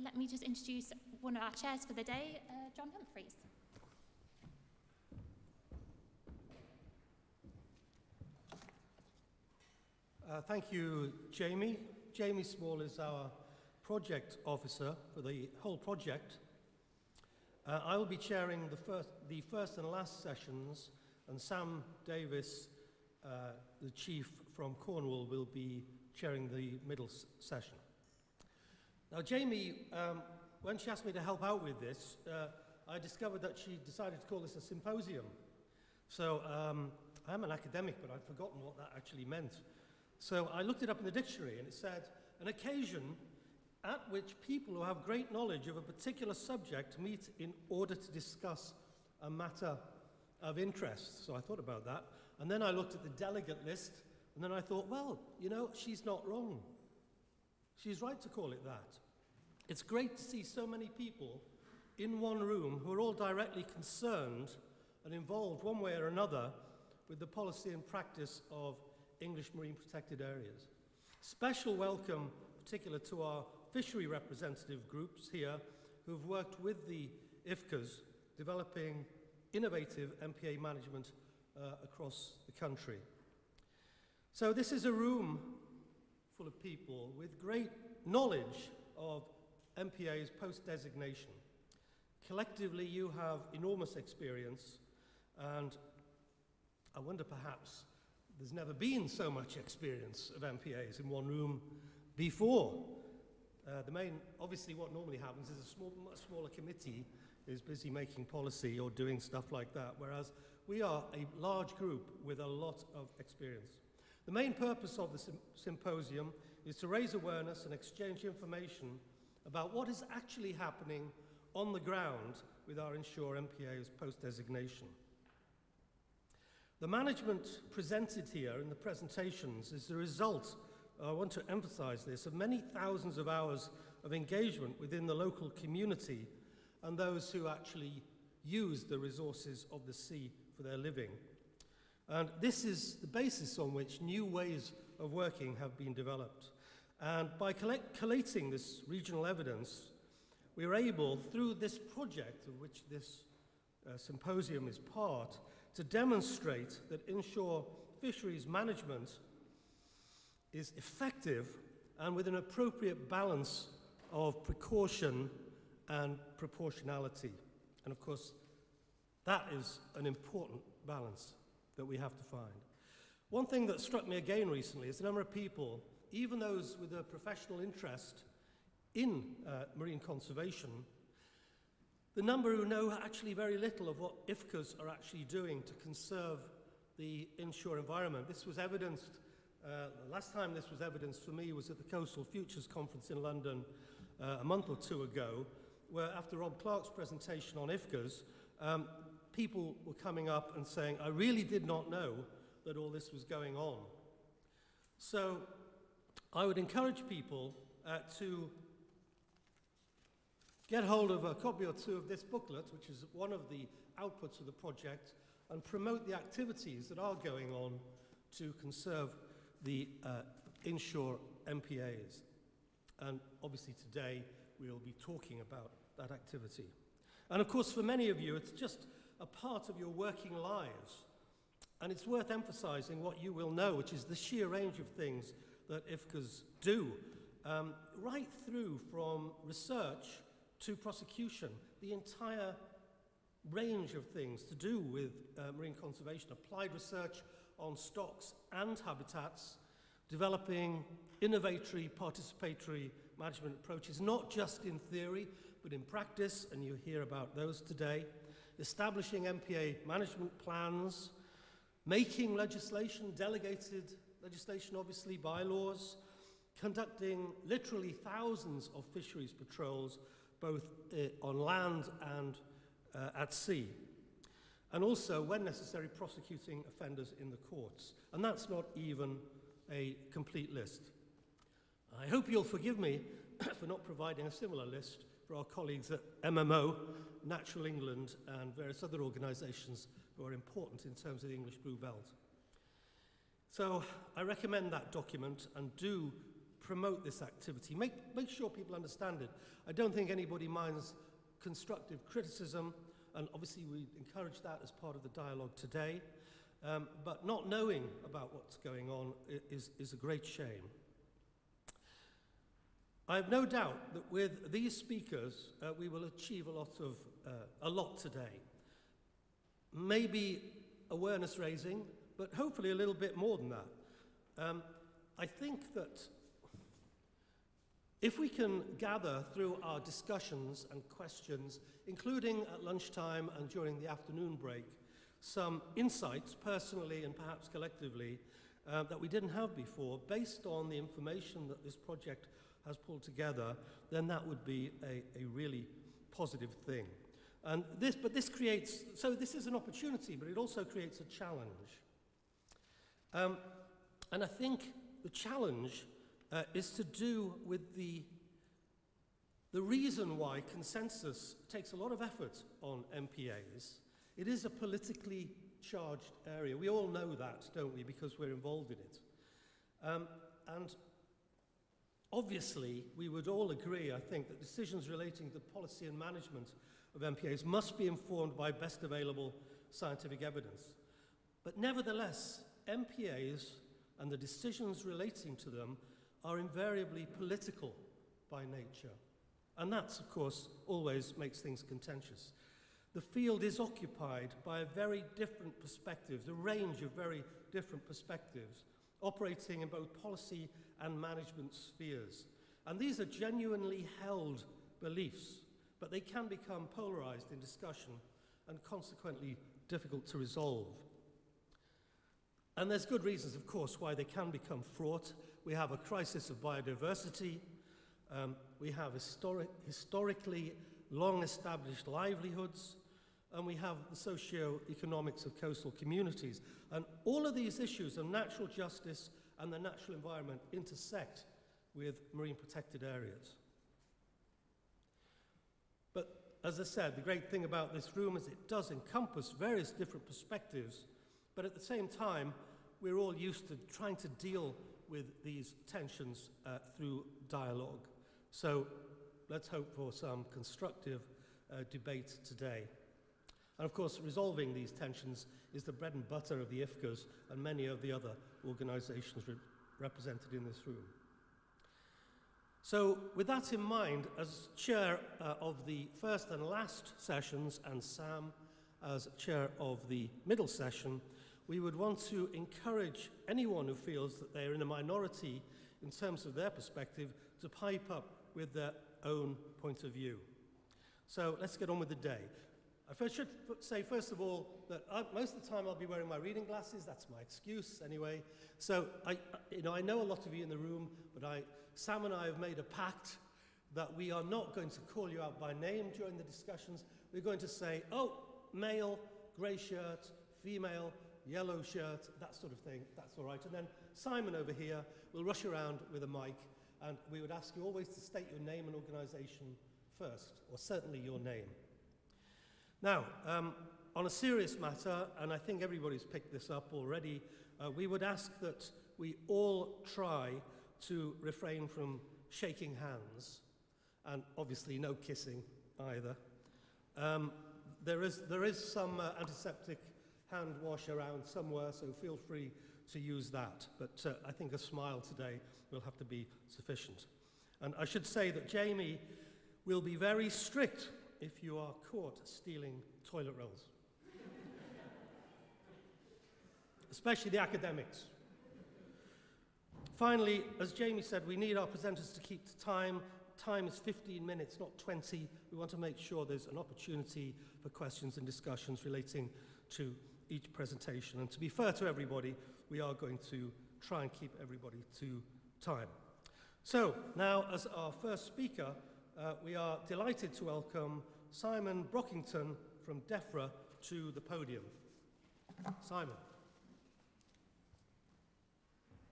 let me just introduce one of our chairs for the day, John Humphreys. Thank you, Jamie. Jamie Small is our project officer for the whole project. I will be chairing the first and last sessions, and Sam Davis, the chief from Cornwall, will be chairing the middle session. Now, Jamie, when she asked me to help out with this, I discovered that she decided to call this a symposium. So I'm an academic, but I'd forgotten what that actually meant. So I looked it up in the dictionary, and it said, an occasion at which people who have great knowledge of a particular subject meet in order to discuss a matter of interest. So I thought about that. And then I looked at the delegate list, and then I thought, well, you know, she's not wrong. She's right to call it that. It's great to see so many people in one room who are all directly concerned and involved one way or another with the policy and practice of English marine protected areas. Special welcome, particular to our fishery representative groups here who've worked with the IFCAs developing innovative MPA management across the country. So this is a room full of people with great knowledge of MPA's post-designation. Collectively, you have enormous experience, and I wonder perhaps there's never been so much experience of MPAs in one room before. Obviously what normally happens is a much smaller committee is busy making policy or doing stuff like that, whereas we are a large group with a lot of experience. The main purpose of the symposium is to raise awareness and exchange information about what is actually happening on the ground with our Ensure MPA's post-designation. The management presented here in the presentations is the result, I want to emphasize this, of many thousands of hours of engagement within the local community and those who actually use the resources of the sea for their living. And this is the basis on which new ways of working have been developed. And by collating this regional evidence, we are able, through this project of which this symposium is part, to demonstrate that inshore fisheries management is effective and with an appropriate balance of precaution and proportionality. And of course, that is an important balance that we have to find. One thing that struck me again recently is the number of people, even those with a professional interest in marine conservation, the number who know actually very little of what IFCAs are actually doing to conserve the inshore environment. This was evidenced, the last time this was evidenced for me was at the Coastal Futures Conference in London a month or two ago, where after Rob Clark's presentation on IFCAs, people were coming up and saying, I really did not know that all this was going on. So I would encourage people to get hold of a copy or two of this booklet, which is one of the outputs of the project, and promote the activities that are going on to conserve the inshore MPAs. And obviously today we will be talking about that activity. And of course for many of you it's just a part of your working lives. And it's worth emphasizing what you will know, which is the sheer range of things that IFCAs do, right through from research to prosecution, the entire range of things to do with marine conservation, applied research on stocks and habitats, developing innovatory, participatory management approaches, not just in theory, but in practice, and you hear about those today, establishing MPA management plans, making legislation, delegated legislation, obviously, bylaws, conducting literally thousands of fisheries patrols, both on land and at sea. And also, when necessary, prosecuting offenders in the courts. And that's not even a complete list. I hope you'll forgive me for not providing a similar list for our colleagues at MMO, Natural England, and various other organisations who are important in terms of the English Blue Belt. So I recommend that document and do promote this activity, make sure people understand it. I don't think anybody minds constructive criticism, and obviously we encourage that as part of the dialogue today. But not knowing about what's going on is a great shame. I have no doubt that with these speakers, we will achieve a lot today. Maybe awareness raising, but hopefully a little bit more than that. I think that if we can gather through our discussions and questions, including at lunchtime and during the afternoon break, some insights, personally and perhaps collectively, that we didn't have before, based on the information that this project has pulled together, then that would be a really positive thing. But this creates, so this is an opportunity, but it also creates a challenge. And I think the challenge is to do with the reason why consensus takes a lot of effort on MPAs. It is a politically charged area. We all know that, don't we, because we're involved in it. And obviously, we would all agree, I think, that decisions relating to policy and management of MPAs must be informed by best available scientific evidence. But nevertheless, MPAs and the decisions relating to them are invariably political by nature. And that, of course, always makes things contentious. The field is occupied by a very different perspectives, a range of very different perspectives, operating in both policy and management spheres. And these are genuinely held beliefs, but they can become polarized in discussion and consequently difficult to resolve. And there's good reasons, of course, why they can become fraught. We have a crisis of biodiversity. We have historically long-established livelihoods, and we have the socio-economics of coastal communities. And all of these issues of natural justice and the natural environment intersect with marine protected areas. But as I said, the great thing about this room is it does encompass various different perspectives, but at the same time, we're all used to trying to deal with these tensions through dialogue. So let's hope for some constructive debate today. And of course, resolving these tensions is the bread and butter of the IFCAs and many of the other organizations represented in this room. So with that in mind, as chair of the first and last sessions, and Sam as chair of the middle session, we would want to encourage anyone who feels that they're in a minority in terms of their perspective to pipe up with their own point of view. So let's get on with the day. I should say, first of all, that most of the time I'll be wearing my reading glasses. That's my excuse, anyway. So I know a lot of you in the room, but Sam and I have made a pact that we are not going to call you out by name during the discussions. We're going to say, oh, male, grey shirt, female, yellow shirt, that sort of thing. That's all right. And then Simon over here will rush around with a mic, and we would ask you always to state your name and organization first, or certainly your name. Now, on a serious matter, and I think everybody's picked this up already, we would ask that we all try to refrain from shaking hands, and obviously no kissing either. There is some antiseptic hand wash around somewhere, so feel free to use that. But I think a smile today will have to be sufficient. And I should say that Jamie will be very strict if you are caught stealing toilet rolls. Especially the academics. Finally, as Jamie said, we need our presenters to keep to time. Time is 15 minutes, not 20. We want to make sure there's an opportunity for questions and discussions relating to each presentation. And to be fair to everybody, we are going to try and keep everybody to time. So now, as our first speaker, we are delighted to welcome Simon Brockington from DEFRA to the podium. Simon.